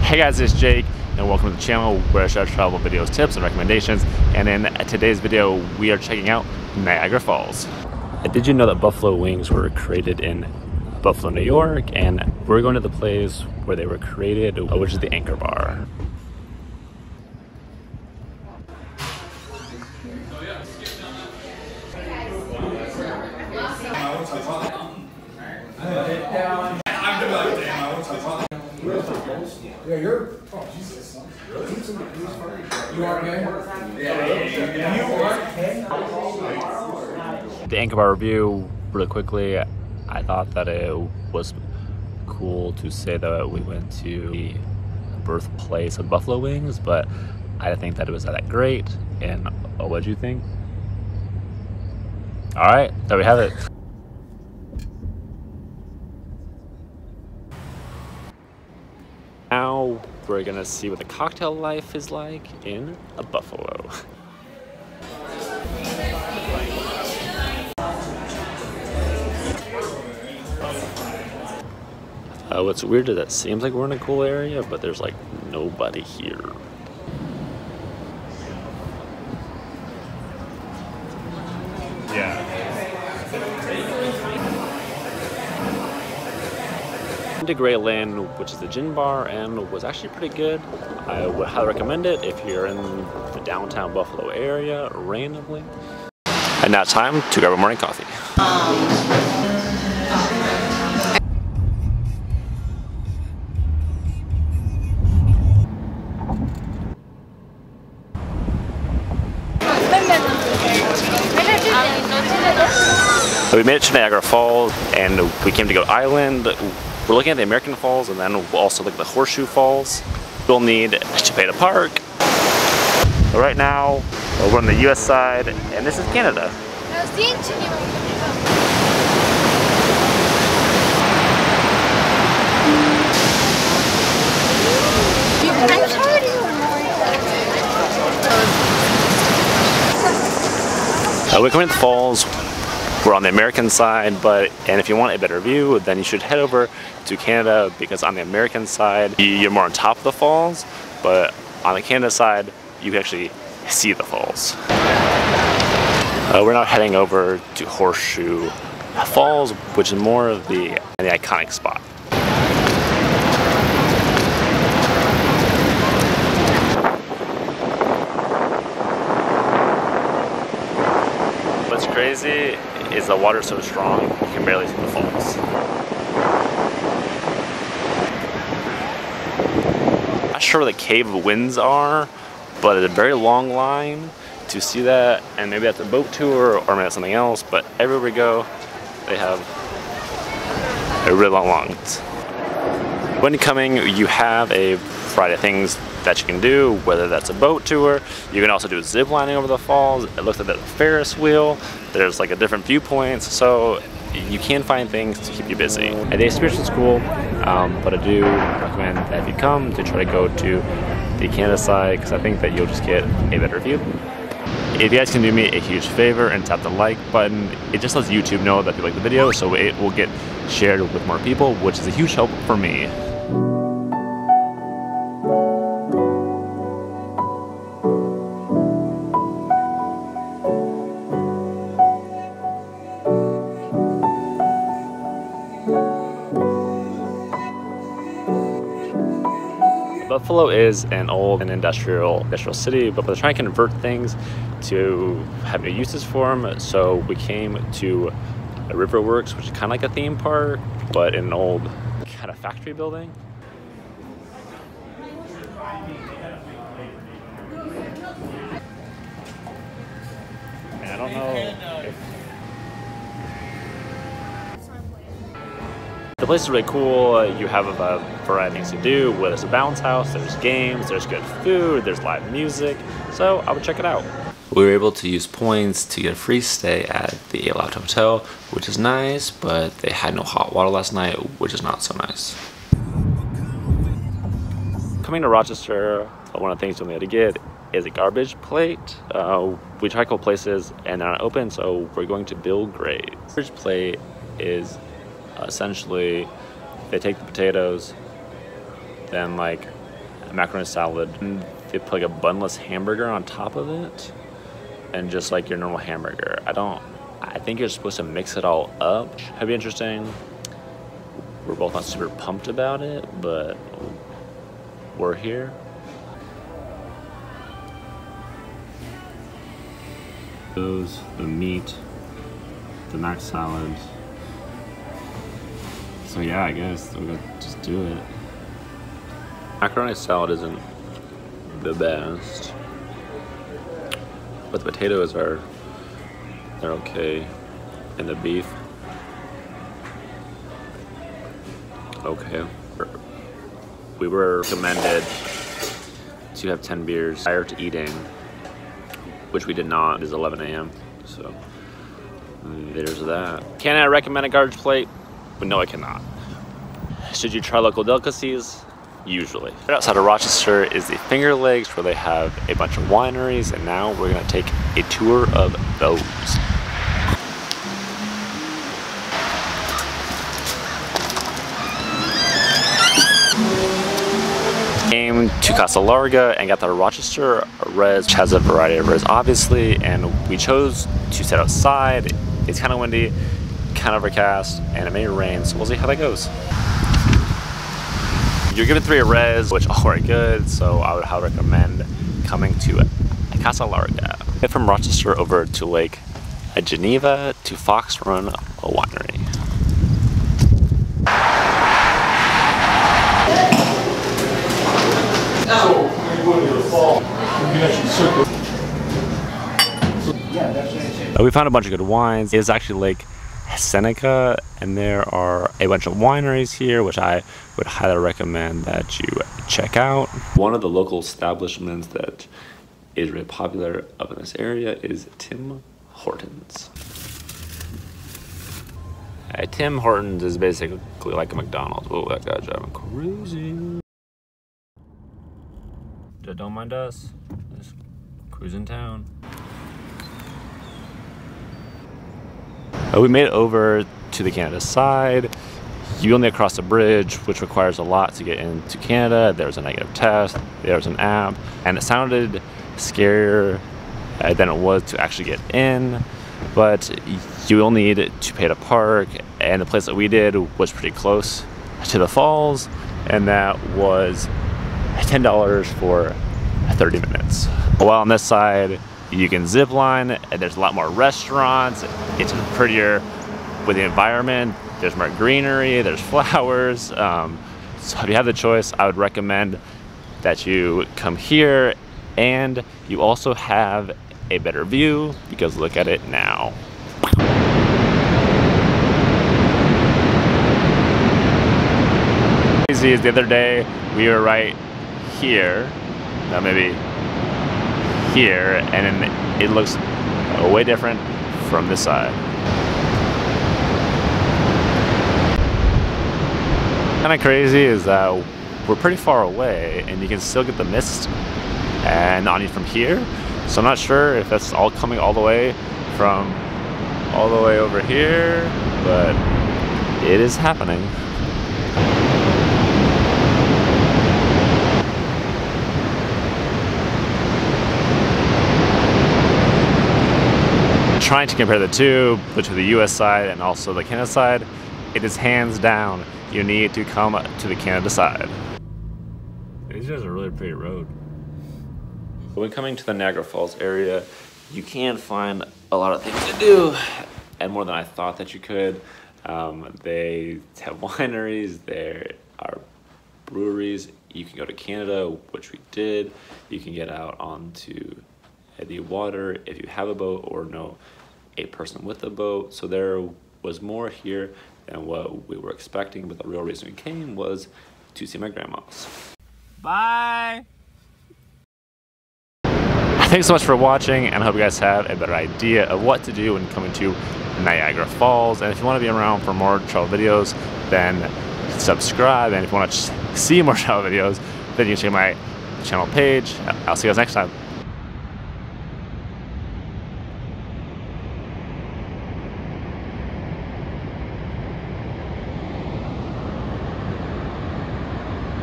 Hey guys, it's Jake and welcome to the channel where I share travel videos, tips, and recommendations. And in today's video, we are checking out Niagara Falls. Did you know that buffalo wings were created in Buffalo, New York? And we're going to the place where they were created, which is the Anchor Bar. Yeah, you're. Oh, Jesus. Really? You are gay? Yeah. You are gay? The Anchor Bar review, really quickly, I thought that it was cool to say that we went to the birthplace of buffalo wings, but I didn't think that it was that great. And what'd you think? All right, there we have it. Now we're gonna see what the cocktail life is like in a Buffalo. What's weird is that it seems like we're in a cool area, but there's like nobody here. Yeah. To Gray Lane, which is the gin bar, and was actually pretty good. I would highly recommend it if you're in the downtown Buffalo area randomly. And now it's time to grab a morning coffee. So we made it to Niagara Falls, and we came to Goat Island. We're looking at the American Falls, and then we'll also look at the Horseshoe Falls. We'll need to pay to park. But right now, we're on the US side, and this is Canada. We're coming to the falls. We're on the American side, and if you want a better view, then you should head over to Canada, because on the American side, you're more on top of the falls, but on the Canada side, you can actually see the falls. We're now heading over to Horseshoe Falls, which is more of the iconic spot. What's crazy is the water so strong you can barely see the falls. I'm not sure where the cave winds are, but it's a very long line to see that, and maybe that's a boat tour or maybe that's something else, but everywhere we go they have a really long lines. When you're coming, you have a variety of things that you can do, whether that's a boat tour. You can also do zip lining over the falls. It looks like a Ferris wheel. There's like a different viewpoints, so you can find things to keep you busy. And the experience is cool, but I do recommend that if you come to try to go to the Canada side, because I think that you'll just get a better view. If you guys can do me a huge favor and tap the like button, it just lets YouTube know that you like the video, so it will get shared with more people, which is a huge help for me. Buffalo is an old and industrial city, but they're trying to convert things to have new uses for them. So we came to a Riverworks, which is kind of like a theme park, but in an old kind of factory building. And I don't know if the place is really cool. You have a variety of things to do, whether it's a bounce house, there's games, there's good food, there's live music, so I would check it out. We were able to use points to get a free stay at the Aloft Hotel, which is nice, but they had no hot water last night, which is not so nice. Coming to Rochester, one of the things we had to get is a garbage plate. We tried a couple places and they're not open, so we're going to Bill Gray's. Garbage plate is essentially they take the potatoes, then like macaroni salad. And they put like a bunless hamburger on top of it, and just like your normal hamburger. I think you're supposed to mix it all up. It'd be interesting. We're both not super pumped about it, but we're here. Those, the meat, the mac salad. So yeah, I guess we're gonna just do it. Macaroni salad isn't the best, but the potatoes they're okay, and the beef, okay. We were recommended to have 10 beers prior to eating, which we did not. It is 11 a.m. So there's that. Can I recommend a garbage plate? But no, I cannot. Should you try local delicacies? Usually. Right outside of Rochester is the Finger Lakes, where they have a bunch of wineries, and now we're gonna take a tour of those. Came to Casa Larga and got the Rochester Res, which has a variety of res, obviously, and we chose to sit outside. It's kind of windy, kind of overcast, and it may rain, so we'll see how that goes. You're given 3 a res, which all are good, so I would highly recommend coming to Casa Larga. From Rochester over to Lake Geneva to Fox Run Winery. So, we're going to the fall. We can actually circle. Yeah, definitely. We found a bunch of good wines. It's actually Lake Seneca, and there are a bunch of wineries here, which I would highly recommend that you check out. One of the local establishments that is really popular up in this area is Tim Hortons. Tim Hortons is basically like a McDonald's. Oh, that guy's driving crazy. Don't mind us. Just cruising town. We made it over to the Canada side. You only cross a bridge, which requires a lot to get into Canada. There's a negative test, there's an app, and it sounded scarier than it was to actually get in. But you will need to pay to park, and the place that we did was pretty close to the falls, and that was $10 for 30 minutes. While on this side, you can zip line, and there's a lot more restaurants. It's prettier with the environment. There's more greenery, there's flowers. So if you have the choice, I would recommend that you come here, and you also have a better view because look at it now. Crazy is the other day we were right here, now maybe here, and then it looks way different from this side. Kind of crazy is that we're pretty far away and you can still get the mist and on you from here. So I'm not sure if that's all coming all the way from all the way over here, but it is happening. Trying to compare the two, between the US side and also the Canada side, it is hands down, you need to come to the Canada side. This is a really pretty road. When coming to the Niagara Falls area, you can find a lot of things to do, and more than I thought that you could. They have wineries, there are breweries. You can go to Canada, which we did. You can get out onto the water if you have a boat or know a person with a boat. So there was more here than what we were expecting, but the real reason we came was to see my grandma's. Bye! Thanks so much for watching, and I hope you guys have a better idea of what to do when coming to Niagara Falls. And if you want to be around for more travel videos, then subscribe. And if you want to see more travel videos, then you can check my channel page. I'll see you guys next time.